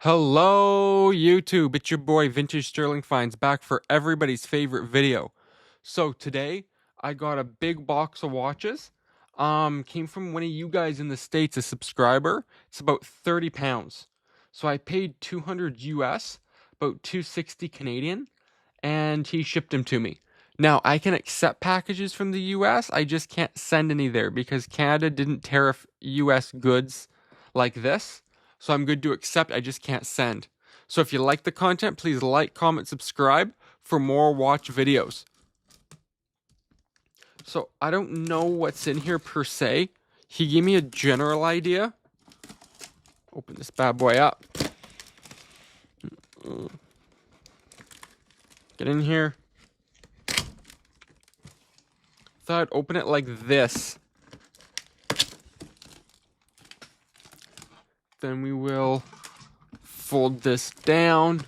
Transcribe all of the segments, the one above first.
Hello, YouTube. It's your boy Vintage Sterling Finds back for everybody's favorite video. So today I got a big box of watches. Came from one of you guys in the States, a subscriber. It's about 30 pounds. So I paid 200 US, about 260 Canadian, and he shipped them to me. Now I can accept packages from the US. I just can't send any there because Canada didn't tariff US goods like this. So I'm good to accept, I just can't send. So if you like the content, please like, comment, subscribe for more watch videos. So I don't know what's in here per se. He gave me a general idea. Open this bad boy up. Get in here. Thought I'd open it like this. Then we will fold this down.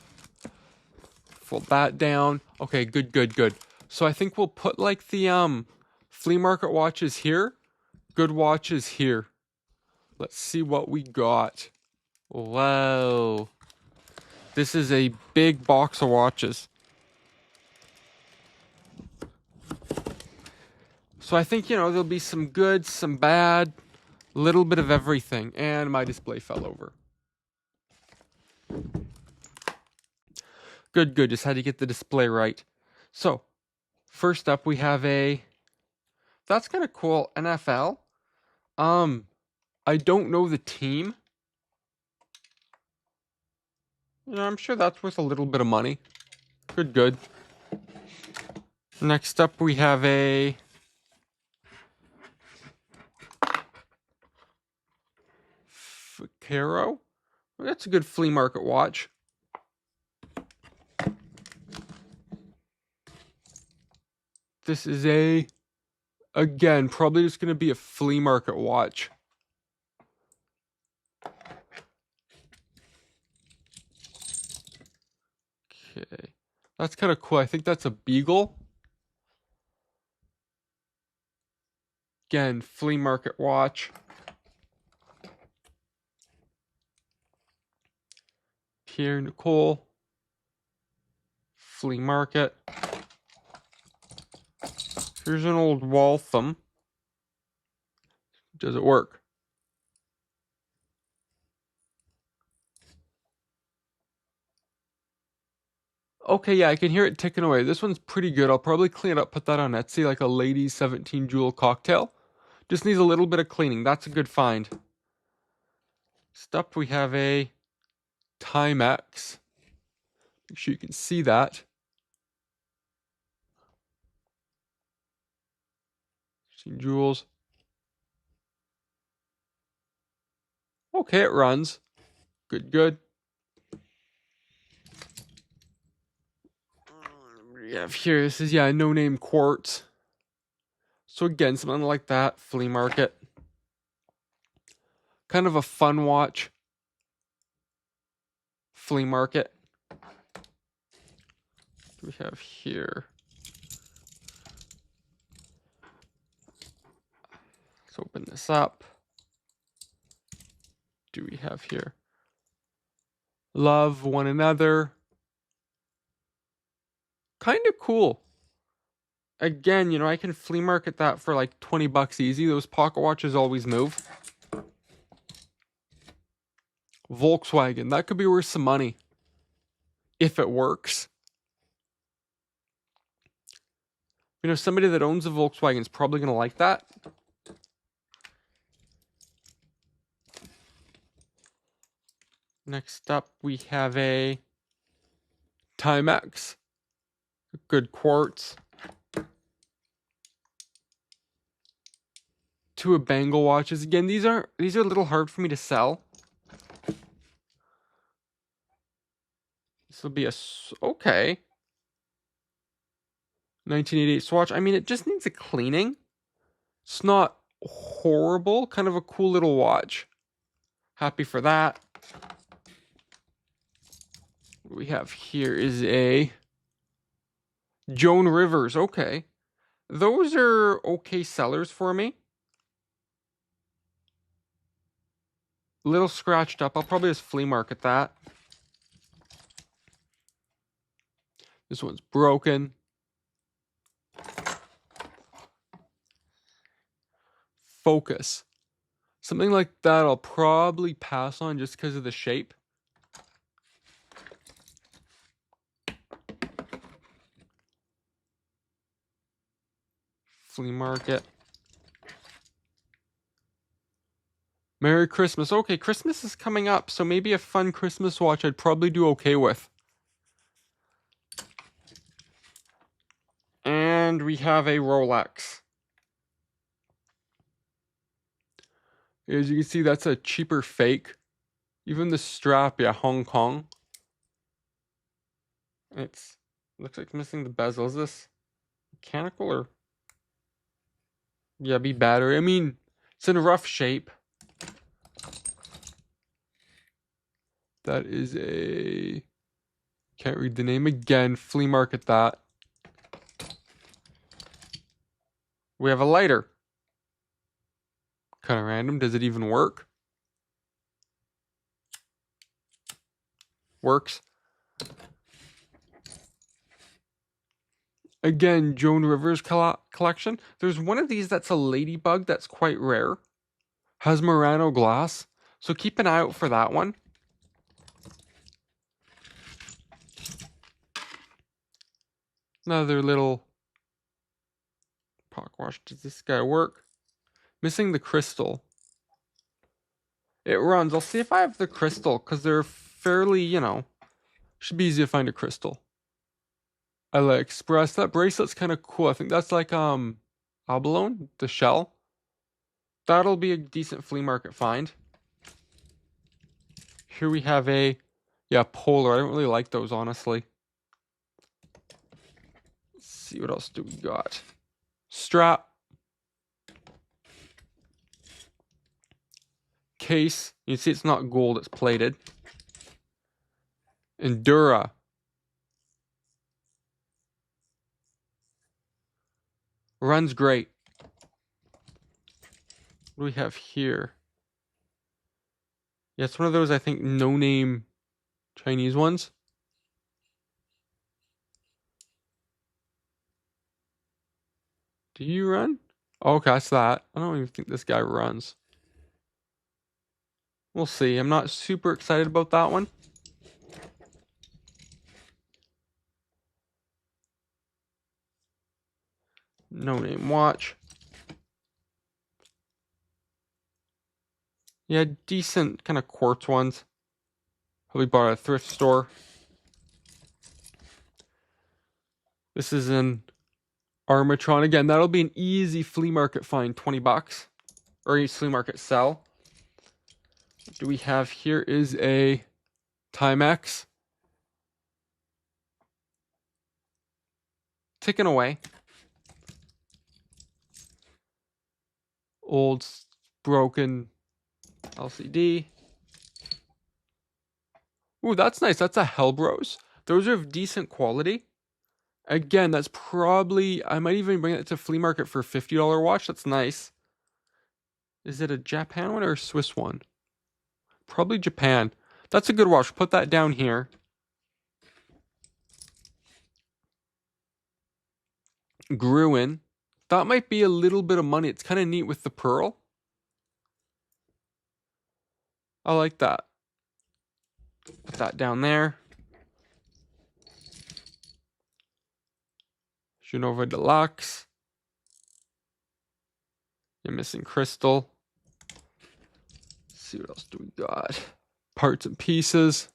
Fold that down. Okay, good. So I think we'll put like the flea market watches here. Good watches here. Let's see what we got. Wow. This is a big box of watches. So I think, there'll be some good, some bad, little bit of everything. And my display fell over. Good. Just had to get the display right. So, first up we have that's kind of cool, NFL. I don't know the team. I'm sure that's worth a little bit of money. Good. Next up we have a Caro. That's a good flea market watch. This is again, probably just going to be a flea market watch. Okay. That's kind of cool. I think that's a Beagle. Again, flea market watch. Pierre Nicole. Flea market. Here's an old Waltham. Does it work? Okay, yeah, I can hear it ticking away. This one's pretty good. I'll probably clean it up, put that on Etsy, like a ladies 17 jewel cocktail. Just needs a little bit of cleaning. That's a good find. Next up, we have a Timex. Make sure you can see that. 16 jewels. Okay, it runs. Good. We have here, this is, no name quartz. So again, something like that, flea market. Kind of a fun watch. Flea market. What do we have here? Let's open this up. What do we have here? Love one another. Kind of cool. Again, I can flea market that for like 20 bucks easy. Those pocket watches always move. Volkswagen, that could be worth some money. If it works. Somebody that owns a Volkswagen is probably going to like that. Next up, we have a Timex. Good quartz. Two of Bangle watches. Again, these are a little hard for me to sell. This will be okay. 1988 swatch. I mean, it just needs a cleaning. It's not horrible. Kind of a cool little watch. Happy for that. What we have here is a Joan Rivers. Okay. Those are okay sellers for me. Little scratched up. I'll probably just flea market that. This one's broken. Focus. Something like that I'll probably pass on just because of the shape. Flea market. Merry Christmas. Okay, Christmas is coming up, so maybe a fun Christmas watch I'd probably do okay with. And we have a Rolex. As you can see, that's a cheaper fake. Even the strap, yeah, Hong Kong. It's looks like missing the bezel. Is this mechanical or? Yeah, be battery. I mean, it's in a rough shape. That is a... Can't read the name again. Flea market that. We have a lighter. Kind of random. Does it even work? Works. Again, Joan Rivers collection. There's one of these that's a ladybug that's quite rare. Has Murano glass. So keep an eye out for that one. Another little pock watch. Does this guy work? Missing the crystal. It runs. I'll see if I have the crystal because they're fairly, should be easy to find a crystal. AliExpress. That bracelet's kind of cool. I think that's like abalone, the shell. That'll be a decent flea market find. Here we have a polar. I don't really like those, honestly. Let's see what else do we got. Strap. Case. You can see it's not gold, it's plated. Endura. Runs great. What do we have here? Yeah, it's one of those, I think, no-name Chinese ones. Do you run? Oh, okay, that's that. I don't even think this guy runs. We'll see. I'm not super excited about that one. No-name watch. Yeah, decent kind of quartz ones. Probably bought at a thrift store. This is an Armatron. Again, that'll be an easy flea market find, 20 bucks. Or a flea market sell. What do we have here is a Timex. Ticking away. Old, broken LCD. Ooh, that's nice. That's a Hellbros. Those are of decent quality. Again, that's probably... I might even bring it to flea market for a $50 watch. That's nice. Is it a Japan one or a Swiss one? Probably Japan. That's a good watch. Put that down here. Gruen. That might be a little bit of money. It's kind of neat with the pearl. I like that. Put that down there. Genova Deluxe. You're missing crystal. Let's see what else do we got. Parts and pieces.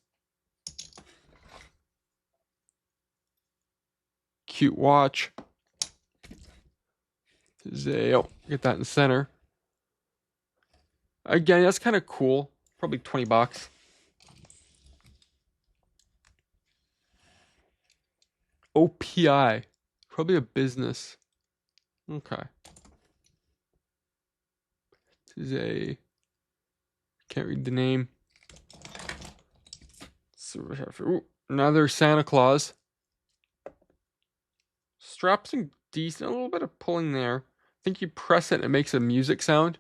Cute watch. Resale. Get that in the center. Again, that's kind of cool. Probably 20 bucks. OPI. Probably a business. Okay. This is a... Can't read the name. So we have... Ooh, another Santa Claus. Straps are decent. A little bit of pulling there. I think you press it and it makes a music sound.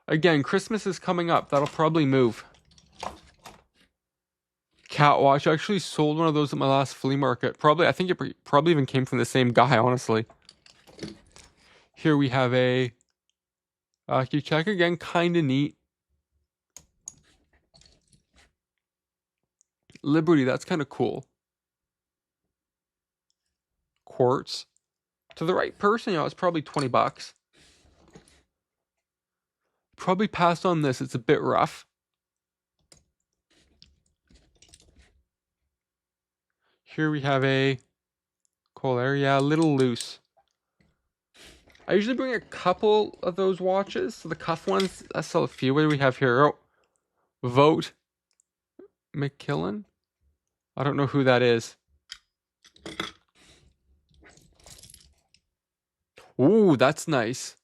Again, Christmas is coming up. That'll probably move. cat watch. I actually sold one of those at my last flea market. I think it probably even came from the same guy, honestly. Here we have a check again, kind of neat. Liberty, that's kind of cool. Quartz. To the right person, it's probably 20 bucks. Probably passed on this. It's a bit rough. Here we have a Kohler. Yeah, a little loose. I usually bring a couple of those watches. So the cuff ones, I sell a few. What do we have here? Oh, Vote McKillen. I don't know who that is. Ooh, that's nice.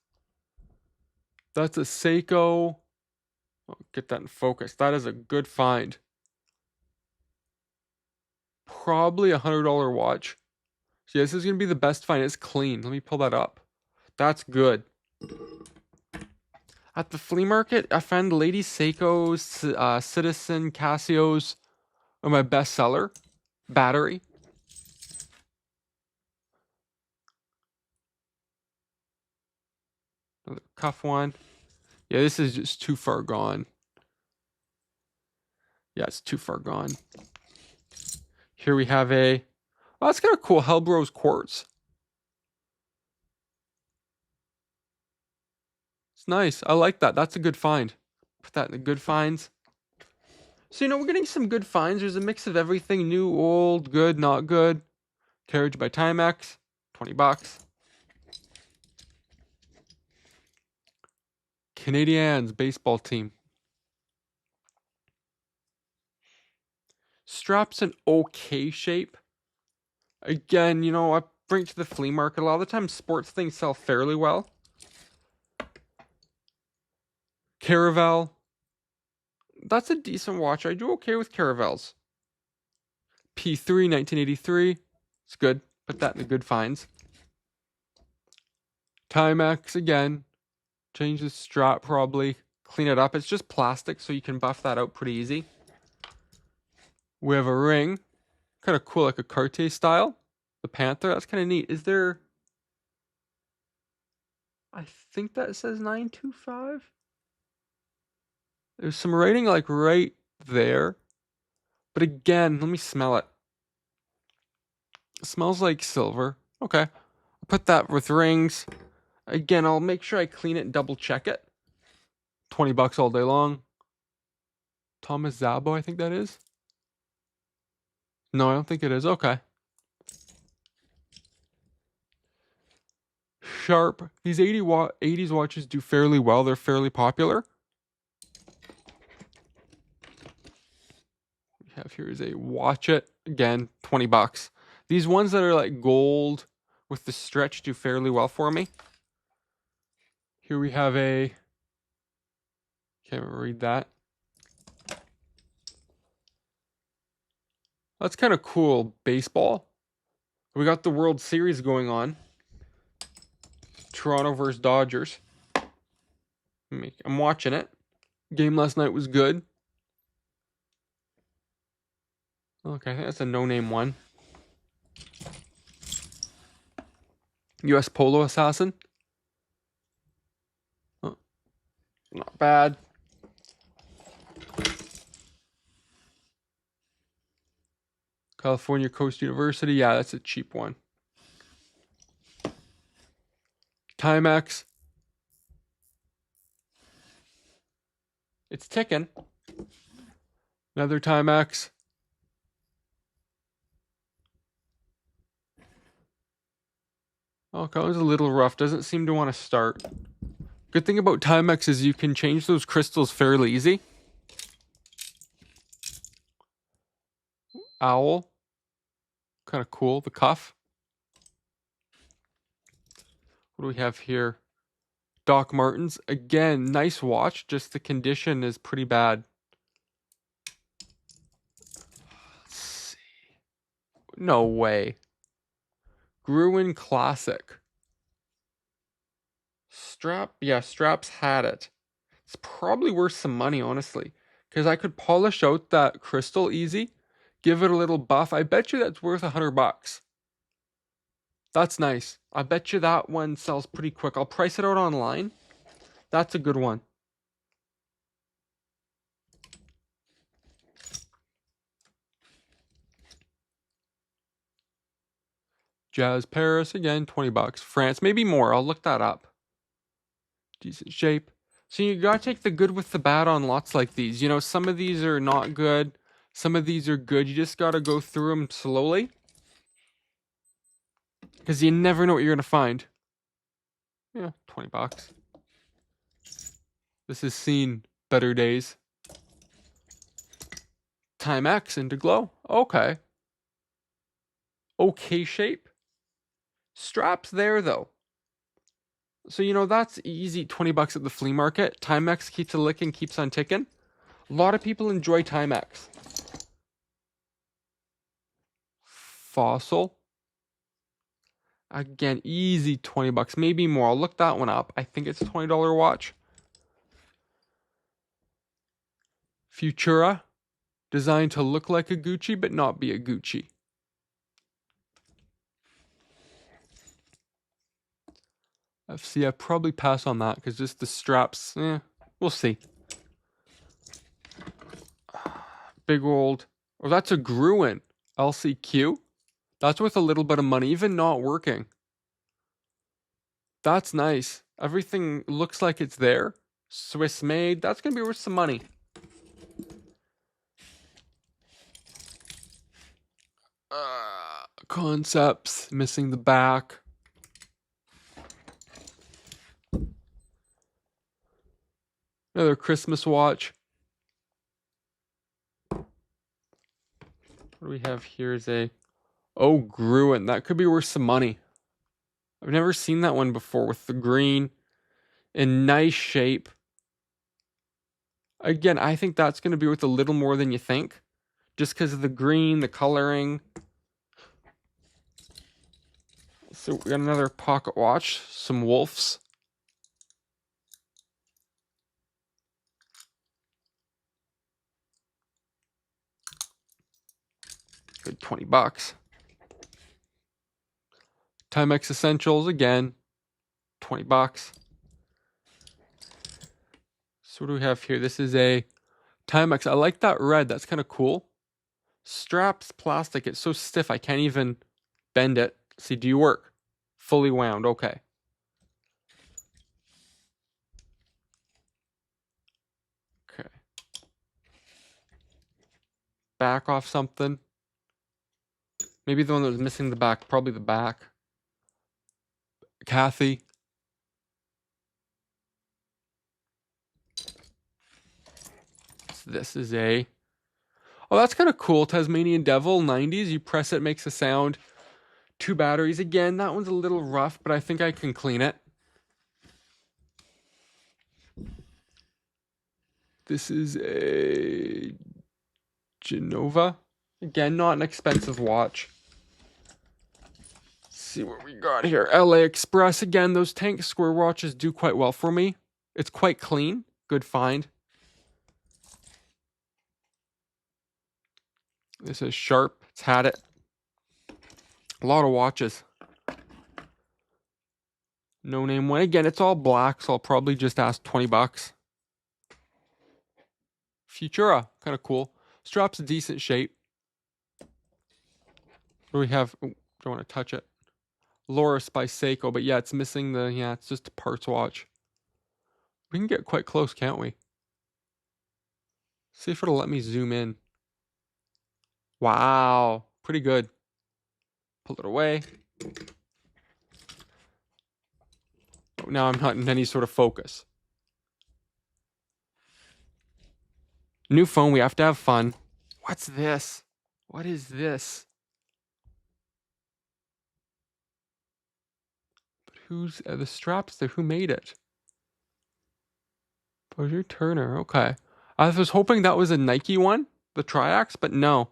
That's a Seiko. Oh, get that in focus. That is a good find. Probably $100 watch. So yeah, this is going to be the best find. It's clean. Let me pull that up. That's good. At the flea market, I found Lady Seiko's, Citizen Casio's are my best seller. Battery. Another cuff one. Yeah, this is just too far gone. Yeah, it's too far gone. Here we have a... Oh, that's kind of cool. Helbros quartz. It's nice. I like that. That's a good find. Put that in the good finds. So, we're getting some good finds. There's a mix of everything. New, old, good, not good. Carriage by Timex. 20 bucks. Canadiens baseball team. Straps in okay shape. Again, I bring it to the flea market. A lot of the time, sports things sell fairly well. Caravel. That's a decent watch. I do okay with Caravels. P3, 1983. It's good. Put that in the good finds. Timex, again. Change the strap probably. Clean it up. It's just plastic, so you can buff that out pretty easy. We have a ring. Kind of cool, like a Cartier style. The Panther, that's kind of neat. Is there... I think that says 925. There's some writing like right there. But again, let me smell it. It smells like silver. Okay. I'll put that with rings. Again, I'll make sure I clean it and double check it. 20 bucks all day long. Thomas Zabo, I think that is. No, I don't think it is. Okay. Sharp. These 80s watches do fairly well. They're fairly popular. We have here is a Watch It. Again, 20 bucks. These ones that are like gold with the stretch do fairly well for me. Here we have a... Can't read that. That's kind of cool. Baseball. We got the World Series going on. Toronto versus Dodgers. I'm watching it. Game last night was good. Okay, I think that's a no-name one. US Polo Assassin. Oh, not bad. California Coast University. Yeah, that's a cheap one. Timex. It's ticking. Another Timex. Okay, it was a little rough. Doesn't seem to want to start. Good thing about Timex is you can change those crystals fairly easy. Owl. Kind of cool. The cuff. What do we have here? Doc Martens. Again, nice watch. Just the condition is pretty bad. Let's see. No way. Gruen Classic. Strap. Yeah, Straps had it. It's probably worth some money, honestly. Because I could polish out that crystal easy. Give it a little buff. I bet you that's worth $100. That's nice. I bet you that one sells pretty quick. I'll price it out online. That's a good one. Jazz Paris, again, $20. France, maybe more. I'll look that up. Decent shape. So you gotta take the good with the bad on lots like these. You know, some of these are not good. Some of these are good. You just gotta go through them slowly. Because you never know what you're gonna find. Yeah, $20. This has seen better days. Timex into glow. Okay. Okay shape. Straps there though. So you know that's easy. $20 at the flea market. Timex keeps a licking, keeps on ticking. A lot of people enjoy Timex. Fossil. Again, easy $20, maybe more. I'll look that one up. I think it's a $20 watch. Futura, designed to look like a Gucci but not be a Gucci. FC, I'd probably pass on that because just the straps, we'll see. Big old, oh, that's a Gruen LCQ. That's worth a little bit of money, even not working. That's nice. Everything looks like it's there. Swiss made. That's going to be worth some money. Concepts. Missing the back. Another Christmas watch. What do we have here is a... Oh, Gruen. That could be worth some money. I've never seen that one before with the green. In nice shape. Again, I think that's going to be worth a little more than you think. Just because of the green, the coloring. So we got another pocket watch. Some Wolves. Good $20. Timex Essentials, again, $20. So what do we have here? This is a Timex. I like that red. That's kind of cool. Straps, plastic. It's so stiff I can't even bend it. See, do you work? Fully wound. Okay. Okay. Back off something. Maybe the one that was missing the back. Probably the back. Kathy. So this is a... Oh, that's kind of cool. Tasmanian Devil, 90s. You press it, makes a sound. 2 batteries. Again, that one's a little rough, but I think I can clean it. This is a Genova. Again, not an expensive watch. Let's see what we got here. LA Express. Again, those Tank Square watches do quite well for me. It's quite clean. Good find. This is Sharp. It's had it. A lot of watches. No name one. Again, it's all black, so I'll probably just ask $20. Futura. Kind of cool. Strap's a decent shape. What do we have? Oh, don't want to touch it. Loris by Seiko, but yeah, it's missing the, it's just a parts watch. We can get quite close, can't we? See if it'll let me zoom in. Wow, pretty good. Pull it away. Oh, now I'm not in any sort of focus. New phone, we have to have fun. What's this? What is this? But who's the straps there? Who made it? Bosier Turner, okay. I was hoping that was a Nike one, the Triax, but no.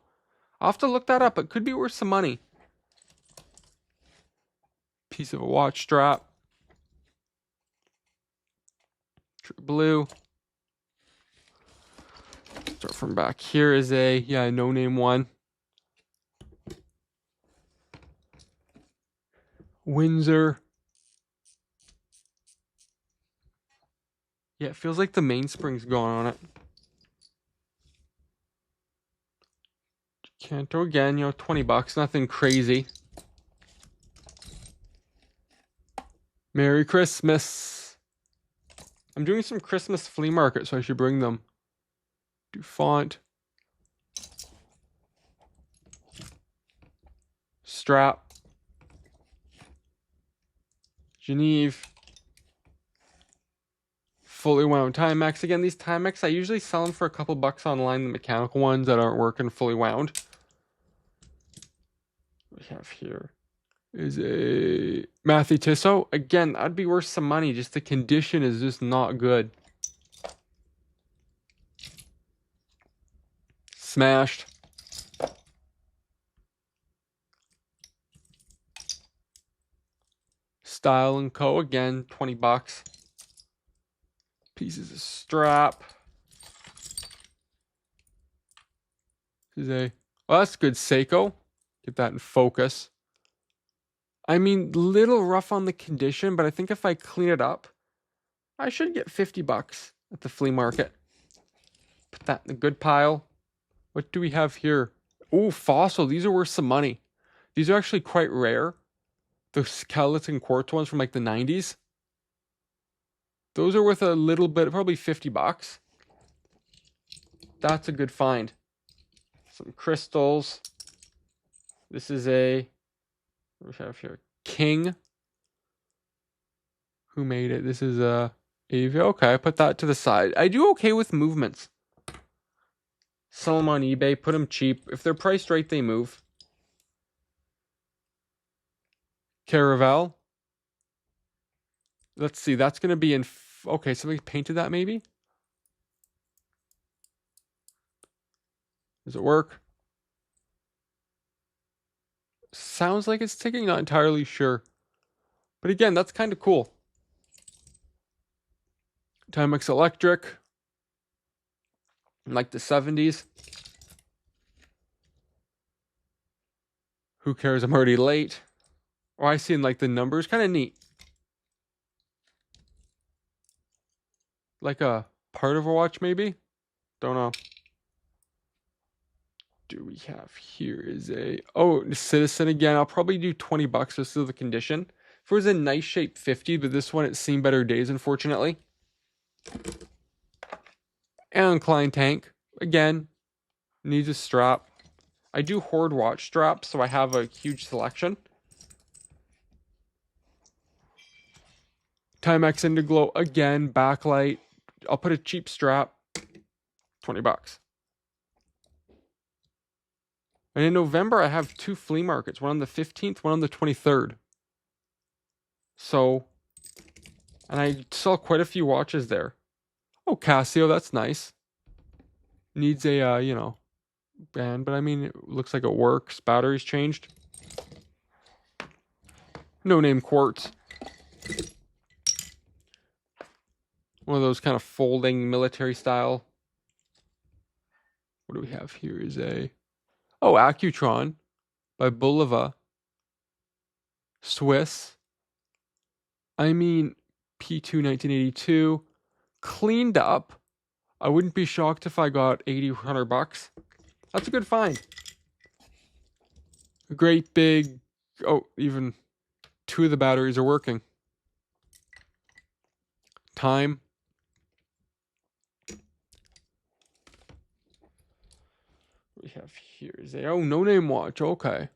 I'll have to look that up. It could be worth some money. Piece of a watch strap. True blue. Start from back. Here is a, no name one. Windsor. Yeah, it feels like the mainspring's gone on it. Canto again, 20 bucks, nothing crazy. Merry Christmas. I'm doing some Christmas flea market, so I should bring them. DuFont. Strap. Geneve. Fully wound Timex. Again, these Timex, I usually sell them for a couple bucks online, the mechanical ones that aren't working fully wound. What we have here is a Matthew Tissot. Again, that'd be worth some money. Just the condition is just not good. Smashed. Style & Co. Again, 20 bucks. Pieces of strap. This is a... Well, that's good. Seiko. Get that in focus. I mean, little rough on the condition, but I think if I clean it up, I should get 50 bucks at the flea market. Put that in the good pile. What do we have here? Oh, Fossil. These are worth some money. These are actually quite rare. The skeleton quartz ones from like the 90s. Those are worth a little bit, probably 50 bucks. That's a good find. Some crystals. This is a, what do we have here? King. Who made it? This is a Avia. Okay, I put that to the side. I do okay with movements. Sell them on eBay, put them cheap. If they're priced right, they move. Caravel. Let's see, that's going to be in... Okay, somebody painted that maybe? Does it work? Sounds like it's ticking, not entirely sure. But again, that's kind of cool. Timex Electric. In like the 70s. Who cares? I'm already late. Oh, I see in like the numbers. Kind of neat. Like a part of a watch, maybe? Don't know. Do we have here is a... Oh, Citizen again. I'll probably do 20 bucks just to the condition. If it was a nice shape 50, but this one, it's seen better days, unfortunately. And Klein Tank. Again, needs a strap. I do hoard watch straps, so I have a huge selection. Timex Indiglo, again, backlight. I'll put a cheap strap. 20 bucks. And in November, I have 2 flea markets. One on the 15th, one on the 23rd. So, and I saw quite a few watches there. Oh, Casio, that's nice. Needs a, band, but I mean, it looks like it works. Batteries changed. No name quartz. One of those kind of folding military style. What do we have here is a... Oh, Accutron by Bulova. Swiss. I mean, P2 1982. Cleaned up. I wouldn't be shocked if I got 80 or 100 bucks. That's a good find. A great big... Oh, even 2 of the batteries are working. Time. What we have here is a... Oh, no name watch. Okay.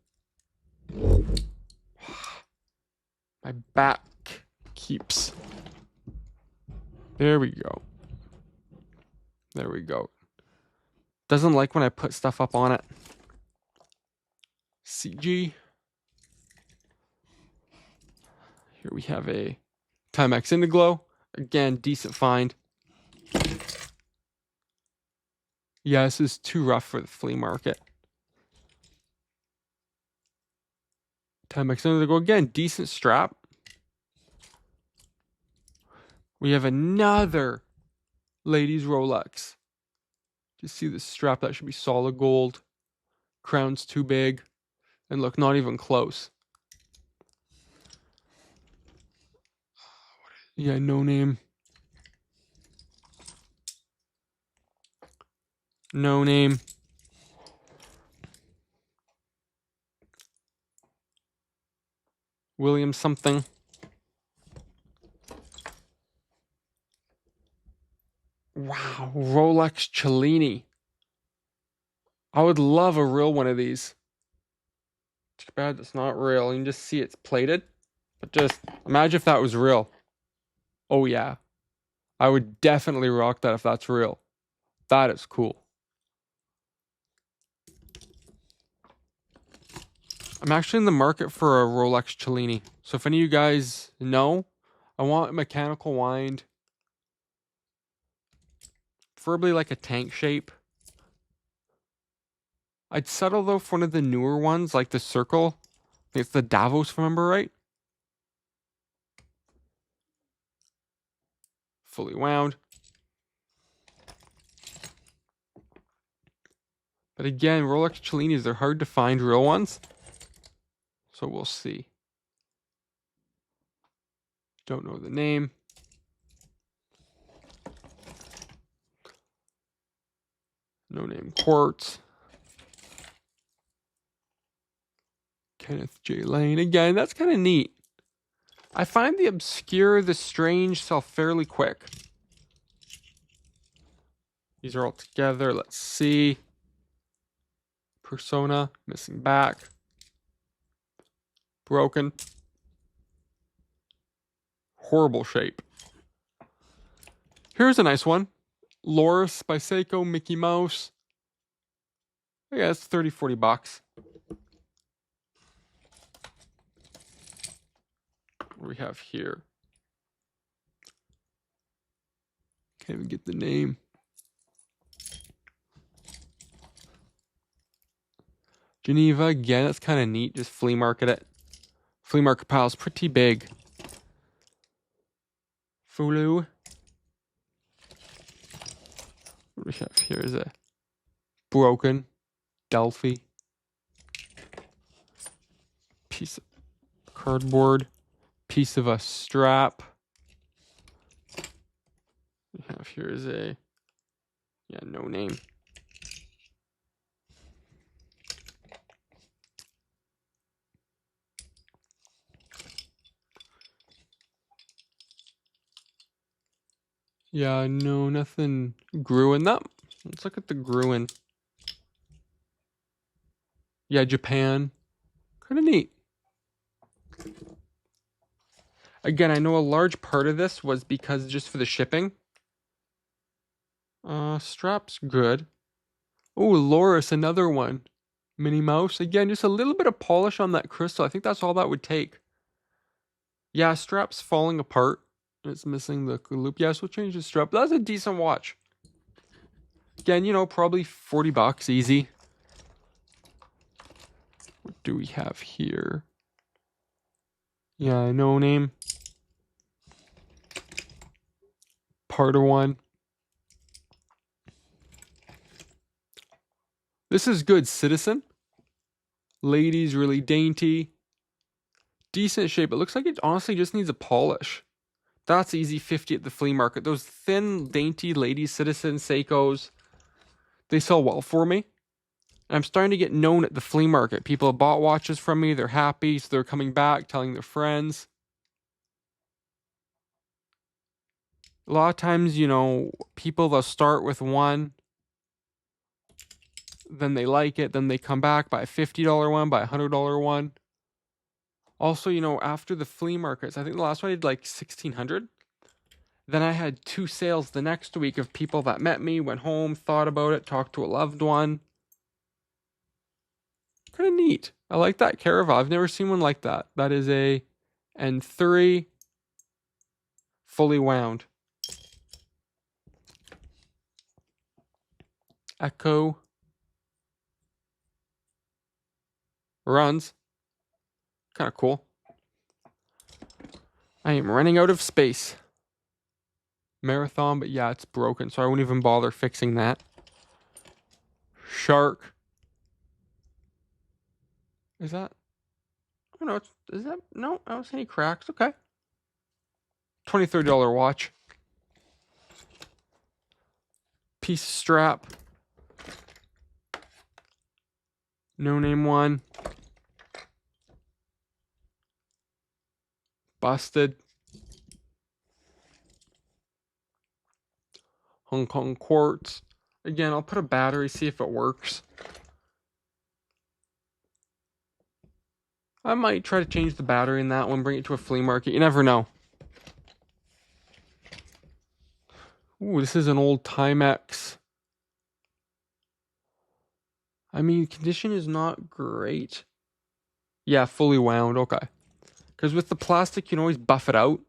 My back keeps... There we go. There we go. Doesn't like when I put stuff up on it. CG. Here we have a Timex Indiglo. Again, decent find. Yeah, this is too rough for the flea market. Timex Indiglo. Again, decent strap. We have another ladies Rolex. Just see the strap. That should be solid gold. Crown's too big. And look, not even close. Yeah, no name. No name. William something. Wow, Rolex Cellini. I would love a real one of these. Too bad it's not real. You can just see it's plated. But just imagine if that was real. Oh yeah. I would definitely rock that if that's real. That is cool. I'm actually in the market for a Rolex Cellini. So if any of you guys know, I want a mechanical wind. Preferably like a tank shape. I'd settle though for one of the newer ones, like the Circle. I think it's the Davos, if I remember right. Fully wound. But again, Rolex Cellinis, they're hard to find real ones. So we'll see. Don't know the name. No name quartz. Kenneth J. Lane. Again, that's kind of neat. I find the obscure, the strange sell fairly quick. These are all together. Let's see. Persona, missing back. Broken. Horrible shape. Here's a nice one. Loris by Seiko, Mickey Mouse. I guess 30, 40 bucks. What do we have here? Can't even get the name. Geneva, again, that's kind of neat. Just flea market it. Flea market pile's pretty big. Fulu. What do we have here? Is a broken Delphi. Piece of cardboard. Piece of a strap. We have here is a, yeah, no name. Yeah, no, nothing grew in that. Let's look at the Gruen. Yeah, Japan. Kind of neat. Again, I know a large part of this was because just for the shipping. Strap's good. Oh, Loris, another one. Minnie Mouse. Again, just a little bit of polish on that crystal. I think that's all that would take. Yeah, strap's falling apart. It's missing the loop. Yeah, so we'll change the strap. That's a decent watch. Again, you know, probably 40 bucks, easy. What do we have here? Yeah, no name. Part of one. This is good, Citizen. Ladies, really dainty. Decent shape. It looks like it honestly just needs a polish. That's easy 50 at the flea market. Those thin, dainty ladies, Citizen, Seikos, they sell well for me. And I'm starting to get known at the flea market. People have bought watches from me. They're happy, so they're coming back, telling their friends. A lot of times, you know, people, they'll start with one, then they like it, then they come back, buy a $50 one, buy a $100 one. Also, you know, after the flea markets, I think the last one I did like 1,600. Then I had 2 sales the next week of people that met me, went home, thought about it, talked to a loved one. Kind of neat. I like that Caraval. I've never seen one like that. That is a N3 fully wound. Echo runs. Kind of cool. I am running out of space. Marathon, but yeah, it's broken, so I won't even bother fixing that. Shark. Is that? Oh no, is that? No, I don't see any cracks. Okay. $20, $30 watch. Piece of strap. No name one. Busted. Hong Kong quartz. Again, I'll put a battery, see if it works. I might try to change the battery in that one, bring it to a flea market. You never know. Ooh, this is an old Timex. I mean, condition is not great. Yeah, fully wound. Okay. Because with the plastic, you can always buff it out.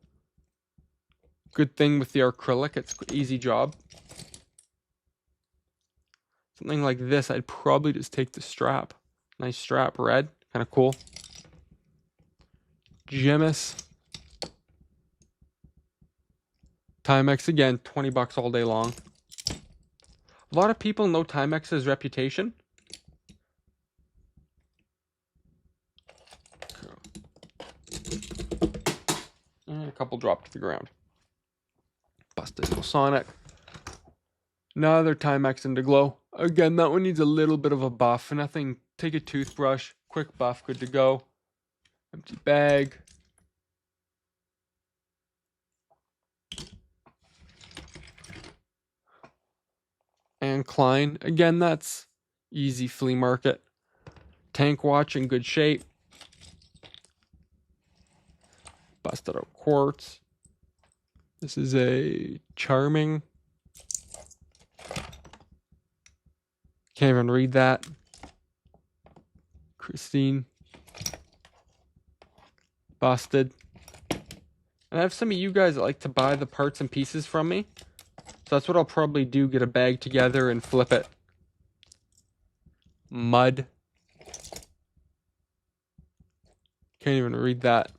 Good thing with the acrylic, it's an easy job. Something like this, I'd probably just take the strap. Nice strap, red. Kind of cool. Gemis. Timex again, 20 bucks all day long. A lot of people know Timex's reputation. And a couple dropped to the ground. Busted little Sonic. Another Timex into glow. Again, that one needs a little bit of a buff. Nothing. Take a toothbrush. Quick buff. Good to go. Empty bag. And Klein. Again, that's easy flea market. Tank watch in good shape. Busted out quartz. This is a Charming. Can't even read that. Christine. Busted. And I have some of you guys that like to buy the parts and pieces from me. So that's what I'll probably do. Get a bag together and flip it. Mud. Can't even read that.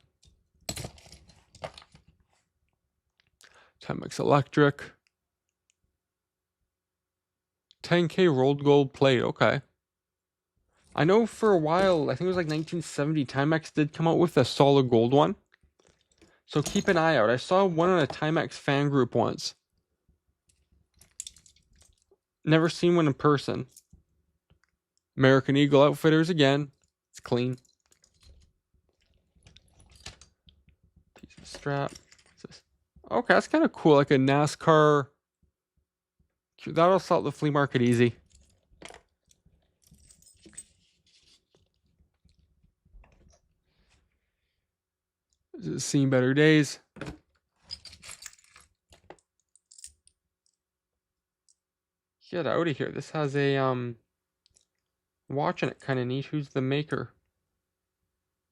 Timex Electric. 10K rolled gold plate. Okay. I know for a while, I think it was like 1970, Timex did come out with a solid gold one. So keep an eye out. I saw one on a Timex fan group once. Never seen one in person. American Eagle Outfitters again. It's clean. Piece of strap. Okay, that's kind of cool. Like a NASCAR. That'll sell at the flea market easy. This is Seen Better Days. Get out of here. This has a watch in it. Kind of neat. Who's the maker?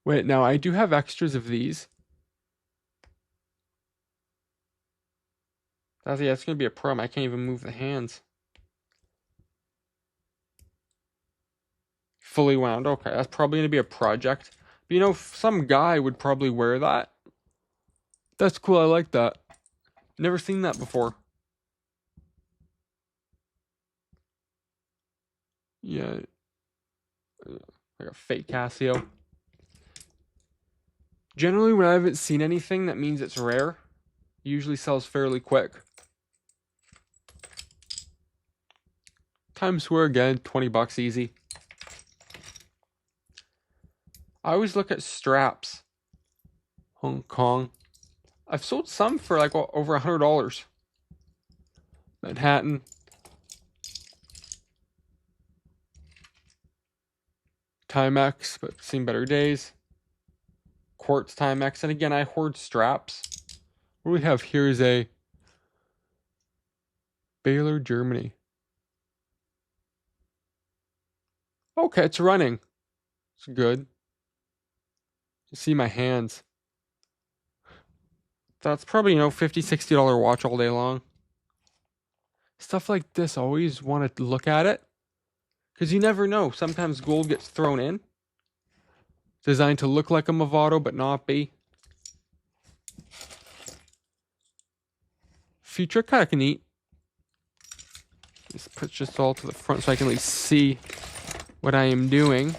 Wait, now I do have extras of these. That's gonna be a problem. I can't even move the hands. Fully wound. Okay, that's probably gonna be a project. But you know, some guy would probably wear that. That's cool. I like that. Never seen that before. Yeah, like a fake Casio. Generally, when I haven't seen anything, that means it's rare. It usually sells fairly quick. Times Square again, 20 bucks easy. I always look at straps. Hong Kong. I've sold some for like over $100. Manhattan. Timex, but seen better days. Quartz Timex. And again, I hoard straps. What do we have here is a Baylor, Germany. Okay, it's running. It's good. You see my hands. That's probably, you know, $50, $60 watch all day long. Stuff like this, I always want to look at it. Because you never know. Sometimes gold gets thrown in. Designed to look like a Movado, but not be. Feature kind of neat. Just put just all to the front so I can at least see what I am doing.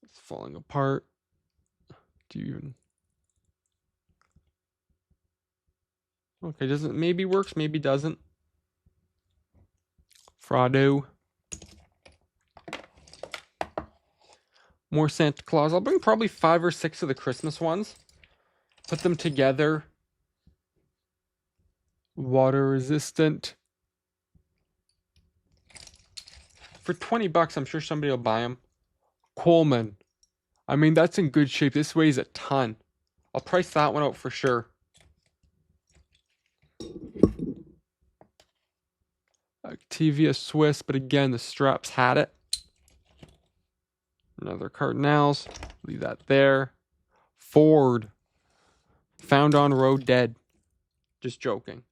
It's falling apart. Do you even... Okay, doesn't... Maybe works, maybe doesn't. Fraudo. More Santa Claus. I'll bring probably 5 or 6 of the Christmas ones. Put them together. Water resistant. For 20 bucks, I'm sure somebody will buy them. Coleman. I mean, that's in good shape. This weighs a ton. I'll price that one out for sure. Activia Swiss, but again, the straps had it. Another Cardinals. Leave that there. Ford. Found on road dead. Just joking.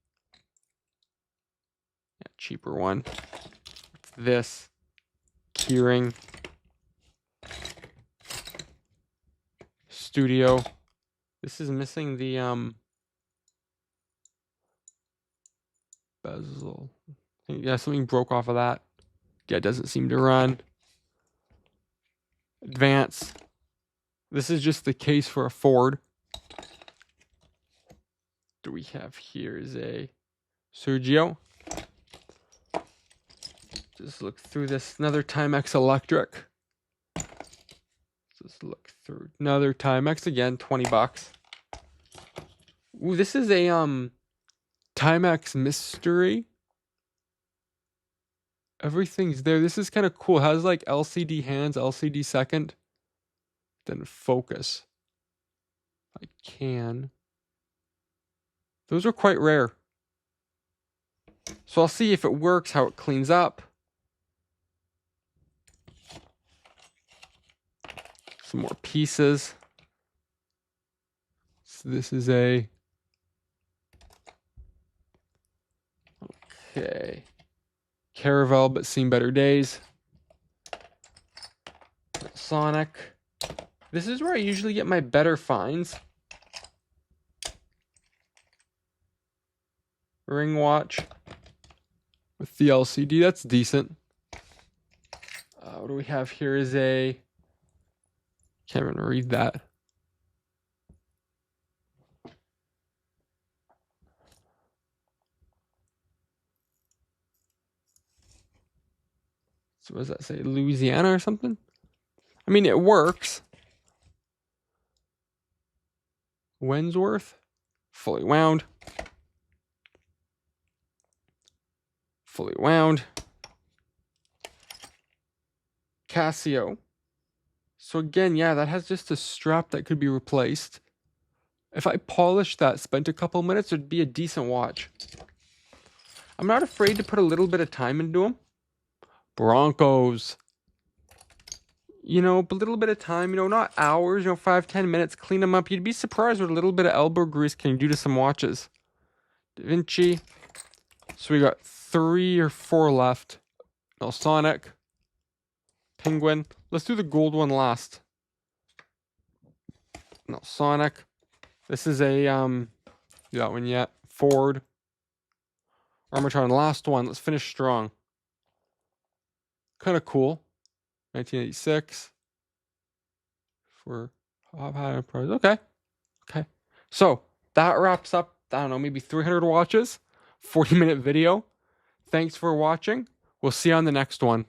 Yeah, cheaper one. What's this? Keyring. Studio. This is missing the bezel. Yeah, something broke off of that. Yeah, it doesn't seem to run. Advance. This is just the case for a Ford. Do we have here is a Sergio. Just look through this. Another Timex Electric. Just look through another Timex again. 20 bucks. Ooh, this is a Timex Mystery. Everything's there. This is kind of cool. It has like LCD hands, LCD second, then focus. I can. Those are quite rare. So I'll see if it works, how it cleans up. Some more pieces. So this is a... Okay. Caravel, but seen better days. Sonic. This is where I usually get my better finds. Ring watch. With the LCD, that's decent. What do we have here is a... Can't even read that. So what does that say? Louisiana or something? I mean, it works. Wensworth. Fully wound. Fully wound. Casio. So again, yeah, that has just a strap that could be replaced. If I polished that, spent a couple minutes, it'd be a decent watch. I'm not afraid to put a little bit of time into them. Broncos. You know, a little bit of time, you know, not hours, you know, 5-10 minutes, clean them up. You'd be surprised what a little bit of elbow grease can do to some watches. Da Vinci. So we got 3 or 4 left. No, Sonic. Penguin. Let's do the gold one last. No, Sonic. This is a, that one yet. Ford. Armatron, last one. Let's finish strong. Kind of cool. 1986. For high price. Okay. Okay. So that wraps up, I don't know, maybe 300 watches. 40-minute video. Thanks for watching. We'll see you on the next one.